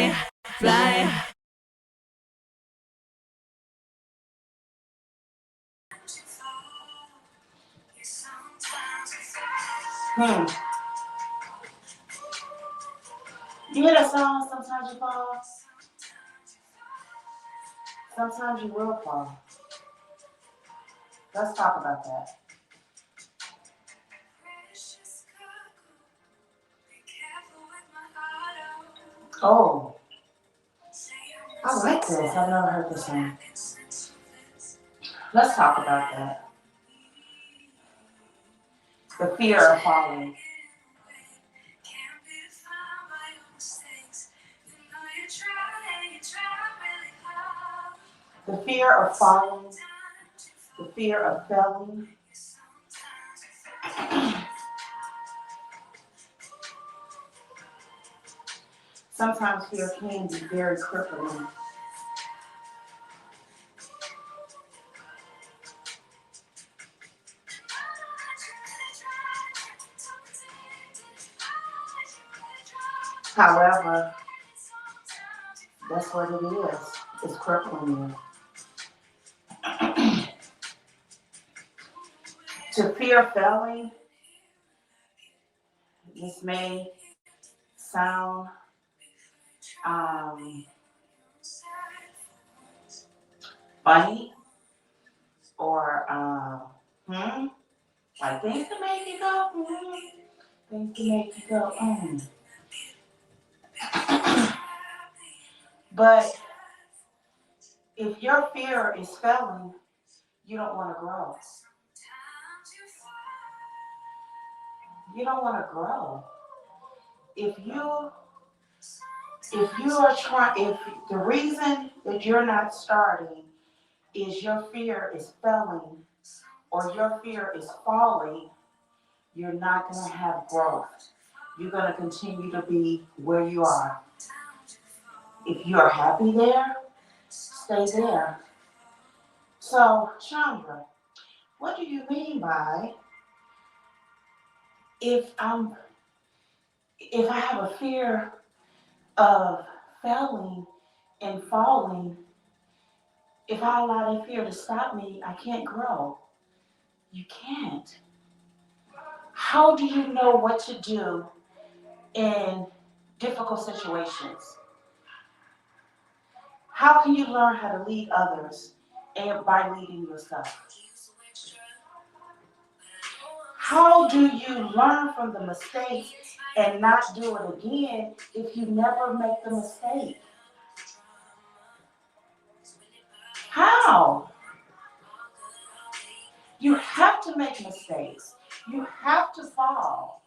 fly, fly. You hear that song, Sometimes You Fall? Sometimes you will fall. Let's talk about that. Oh, I like this. I've never heard this song. Let's talk about that. The fear of falling. The fear of falling. The fear of failing. Sometimes fear can be very crippling. However, that's what it is. It's crippling you. To fear failing, this may sound funny or like things to make you go, things to make you go, But if your fear is failing, you don't want to grow. You don't want to grow. If the reason that you're not starting is your fear is failing or your fear is falling, you're not going to have growth. You're going to continue to be where you are. If you're happy there, stay there. So, Chandra, what do you mean by if I have a fear of failing and falling, if I allow that fear to stop me, I can't grow. You can't. How do you know what to do in difficult situations? How can you learn how to lead others and by leading yourself? How do you learn from the mistakes and not do it again if you never make the mistake? How? You have to make mistakes. You have to fall.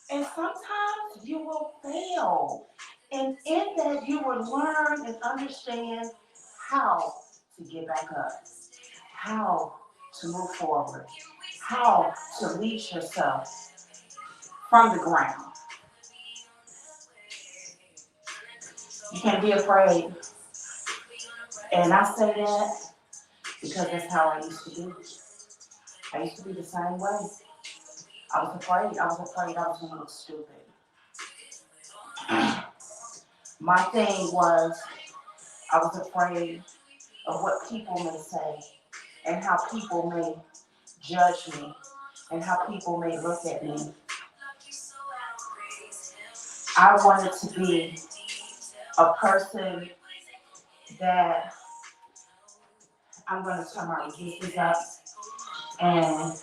And sometimes you will fail. And in that, you will learn and understand how to get back up, how to move forward, how to lead yourself from the ground. You can't be afraid. And I say that because that's how I used to be. I used to be the same way. I was afraid I was going to look stupid. My thing was, I was afraid of what people may say and how people may judge me and how people may look at me. I wanted to be a person that I'm going to turn my resistance up and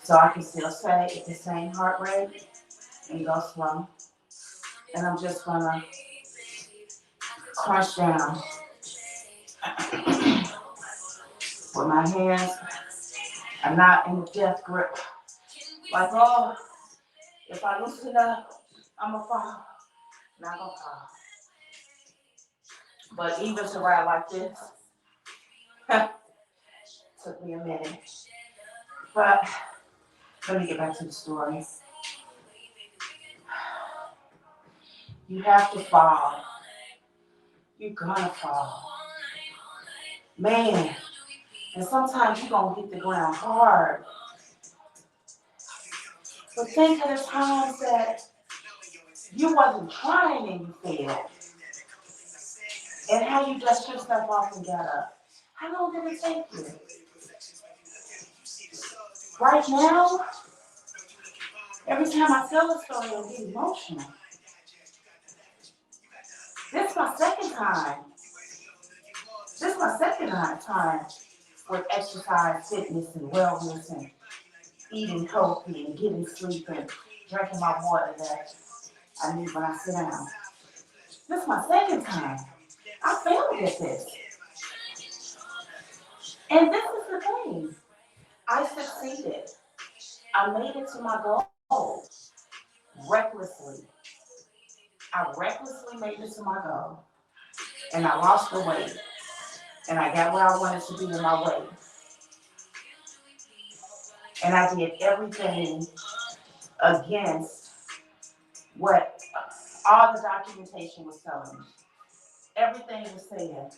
so I can still stay at the same heart rate and go slow. And I'm just going to crunch down with my hands. I'm not in the death grip. Like, oh, if I loosen up, I'm going to fall. Not going to fall. But even to ride like this, took me a minute. But let me get back to the story. You have to fall. You're gonna fall. Man, and sometimes you're gonna hit the ground hard. But think of the times that you wasn't trying and you failed. and how you dust yourself off and get up. How long did it take you? Right now, every time I tell a story, I get emotional. This is my second time. This is my second time with exercise, fitness, and wellness, and eating healthy, and getting sleep, and drinking my water that I need when I sit down. This is my second time. I failed at this. And this is the thing. I succeeded. I made it to my goal recklessly. I recklessly made it to my goal. And I lost the weight. And I got where I wanted to be in my weight. And I did everything against what all the documentation was telling me. Everything was saying,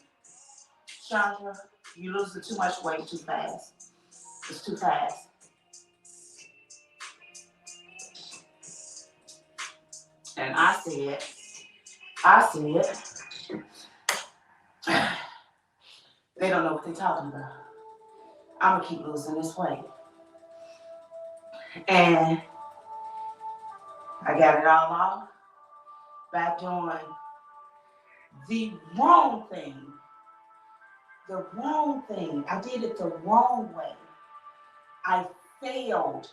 Chandra, you losing too much weight too fast. It's too fast. And I said, they don't know what they're talking about. I'm gonna keep losing this weight. And I got it all off by doing the wrong thing. The wrong thing. I did it the wrong way. I failed.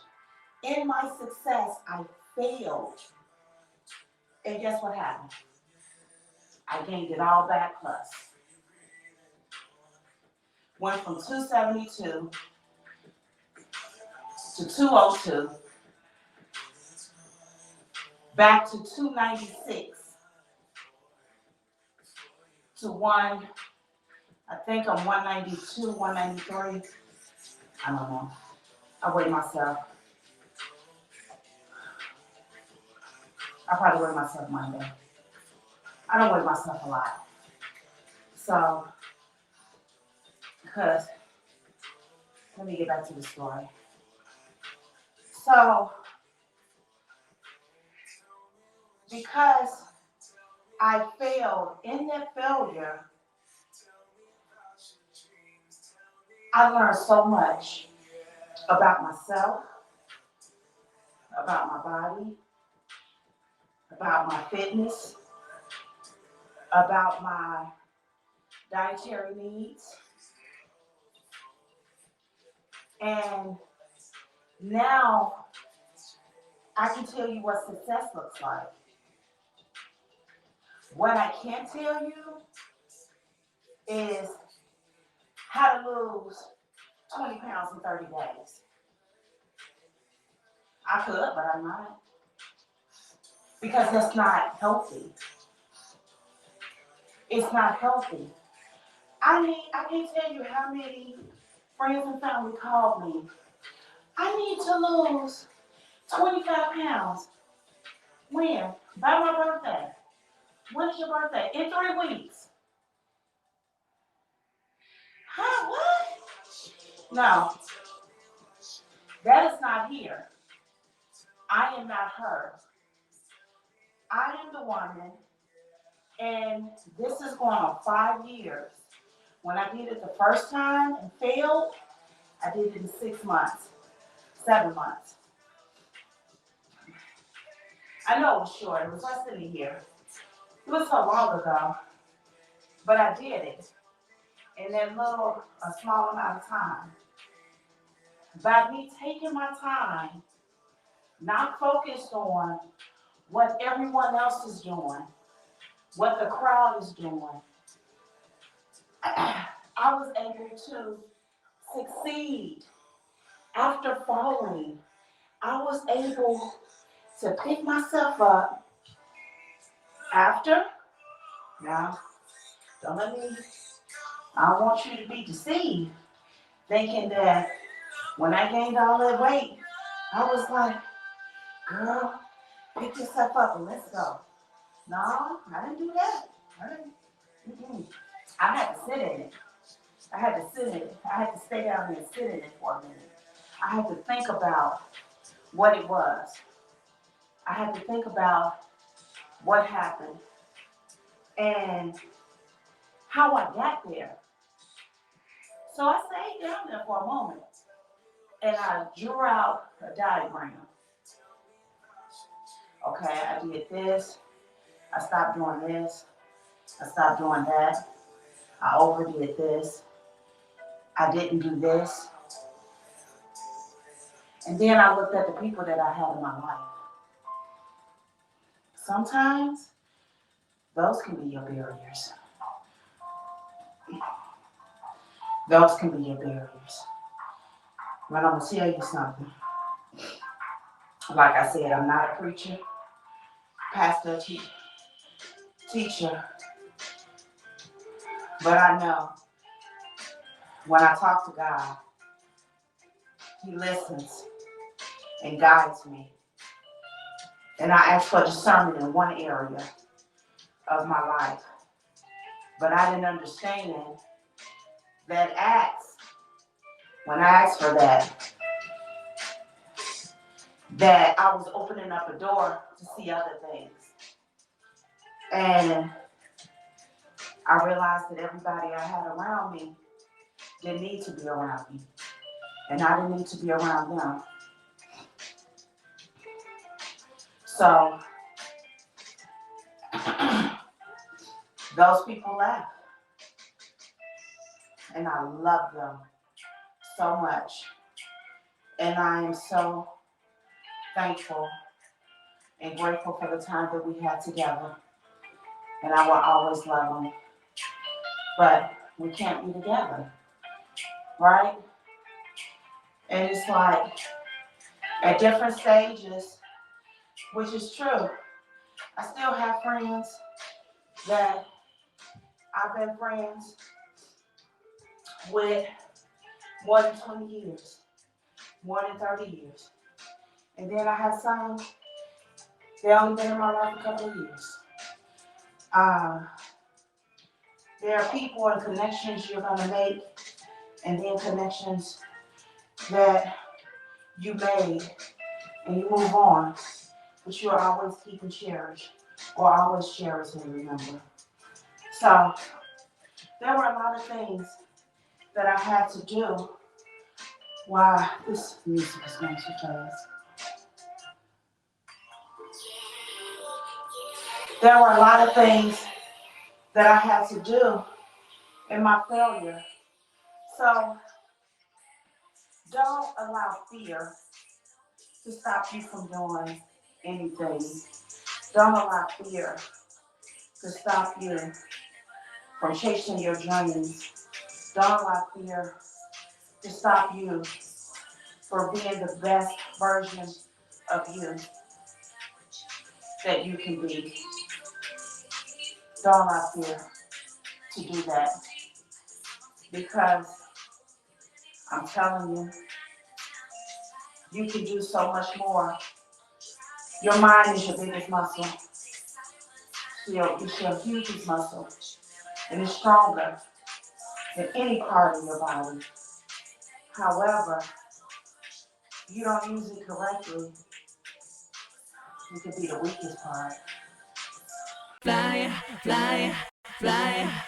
In my success, I failed. And guess what happened? I gained it all back plus. Went from 272 to 202, back to 296 to one, I think I'm 192, 193. I don't know. I weigh myself. I probably weigh myself Monday. I don't weigh myself a lot. So, because, let me get back to the story. So, because I failed, in that failure, I learned so much about myself, about my body, about my fitness, about my dietary needs. And now I can tell you what success looks like. What I can't tell you is how to lose 20 pounds in 30 days. I could, but I'm not. Because that's not healthy. It's not healthy. I can't tell you how many friends and family called me. I need to lose 25 pounds. When? By my birthday. When's your birthday? In 3 weeks. Huh? What? No. That is not here. I am not her. I am the woman, and this is going on 5 years. When I did it the first time and failed, I did it in 6 months, 7 months. I know it was short. It was less than a year. It was so long ago, but I did it in that a small amount of time. By me taking my time, not focused on what everyone else is doing, what the crowd is doing, I was able to succeed. After falling, I was able to pick myself up after. Now, don't let me, I don't want you to be deceived, thinking that when I gained all that weight, I was like, girl, pick yourself up and let's go. No, I didn't do that. I had to sit in it. I had to sit in it. I had to stay down there and sit in it for a minute. I had to think about what it was. I had to think about what happened. And how I got there. So I stayed down there for a moment and I drew out a diagram. Okay, I did this. I stopped doing this. I stopped doing that. I overdid this. I didn't do this. And then I looked at the people that I had in my life. Sometimes those can be your barriers. Those can be your barriers. But I'm going to tell you something. Like I said, I'm not a preacher, pastor, teacher. But I know when I talk to God, He listens and guides me. And I ask for discernment in one area of my life. But I didn't understand that when I asked for that I was opening up a door to see other things. And I realized that everybody I had around me didn't need to be around me. And I didn't need to be around them. So those people left. And I love them so much. And I am so thankful and grateful for the time that we had together. And I will always love them. But we can't be together, right? And it's like at different stages, which is true. I still have friends that I've been friends with more than 20 years, more than 30 years. And then I have some, they only been in my life a couple of years. There are people and connections you're gonna make, and then connections that you made and you move on, but you'll always keep and cherish, or always cherish and remember. So there were a lot of things that I had to do. Wow, this music is going too fast. There were a lot of things that I had to do in my failure. So don't allow fear to stop you from doing anything. Don't allow fear to stop you from chasing your dreams. Don't allow fear to stop you from being the best version of you that you can be. Don't allow fear to do that. Because I'm telling you, you can do so much more. Your mind is your biggest muscle. It's your hugest muscle. And it's stronger than any part of your body. However, if you don't use it correctly, it could be the weakest part. Fly, fly, fly.